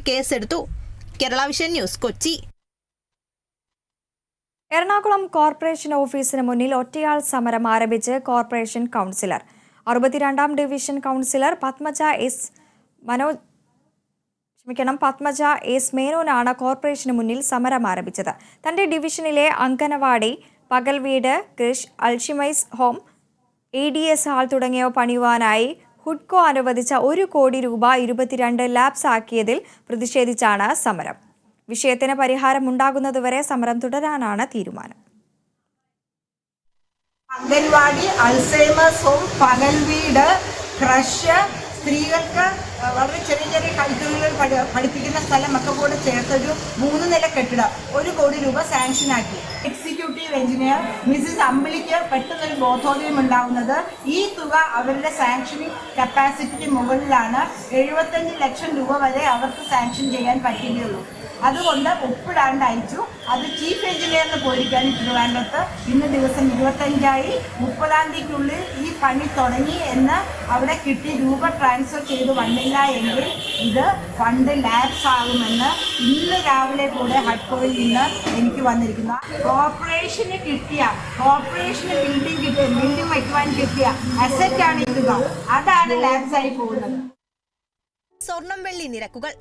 കേസെടുത്തു. Kerala vision news, Kochi. Ernakulam corporation ഓഫീസിന് മുന്നിൽ ഒറ്റയാൾ സമരം ആരംഭിച്ച് കോർപ്പറേഷൻ കൗൺസിലർ. 62-ാം ഡിവിഷൻ കൗൺസിലർ പത്മജ എസ് മേനോനാണ് കോർപ്പറേഷന് മുന്നിൽ സമരം ആരംഭിച്ചത്. തന്റെ ഡിവിഷനിലെ അങ്കനവാടി, പകൽവീട്, കൃഷ്, അൽഷിമൈസ് ഹോം, ADS ഹാൾ തുടങ്ങിയവ പണിയുവാനായി ഹുഡ്കോ അനുവദിച്ച 1 കോടി രൂപ 22 ലാബ്സ് ആക്കിയതിൽ പ്രതിഷേധിച്ചാണ് സമരം. വിഷയത്തിന് പരിഹാരമുണ്ടാകുന്നതുവരെ സമരം തുടരാനാണ് തീരുമാനം. അംഗൻവാടി, അൽസൈമേഴ്സ് ഹോം, പകൽവീട്, ക്രഷ്, സ്ത്രീകൾക്ക് വളരെ ചെറിയ ചെറിയ കളിത്തുകൾ പഠിപ്പിക്കുന്ന സ്ഥലമൊക്കെ കൂടെ ചേർത്തൊരു 3 നില കെട്ടിടം 1 കോടി രൂപ സാങ്ഷനാക്കി. എക്സിക്യൂട്ടീവ് എഞ്ചിനീയർ മിസ്സിസ് അമ്പിളിക്ക് പെട്ടെന്നൊരു ബോധോദയം ഉണ്ടാകുന്നത് ഈ തുക അവരുടെ സാങ്ഷനിങ് കപ്പാസിറ്റിക്ക് മുകളിലാണ്. 75 ലക്ഷം രൂപ വരെ അവർക്ക് സാങ്ഷൻ ചെയ്യാൻ പറ്റുകയുള്ളൂ. അതുകൊണ്ട് ഒപ്പിടാണ്ട് അയച്ചു. അത് ചീഫ് എഞ്ചിനീയറിന് പോയിരിക്കാൻ തിരുവനന്തപുരത്ത്. ഇന്ന് ദിവസം 25ആയി. 30-ാം തീയതിക്കുള്ളിൽ ഈ പണി തുടങ്ങി എന്ന് അവിടെ കിട്ടി. രൂപ ട്രാൻസ്ഫർ ചെയ്ത് വന്നില്ല എങ്കിൽ ഇത് ഫണ്ട് ലാപ്സ് ആകുമെന്ന് ഇന്ന് രാവിലെ കൂടെ ഹഡ്കോയിൽ നിന്ന് എനിക്ക് വന്നിരിക്കുന്ന കോർപ്പറേഷന് ബിൽഡിംഗ് വയ്ക്കുവാൻ കിട്ടിയ അസറ്റാണ് ഇത്. അതാണ് ലാപ്സ് ആയി പോകുന്നത്. സ്വർണം വെള്ളി നിരക്കുകൾ.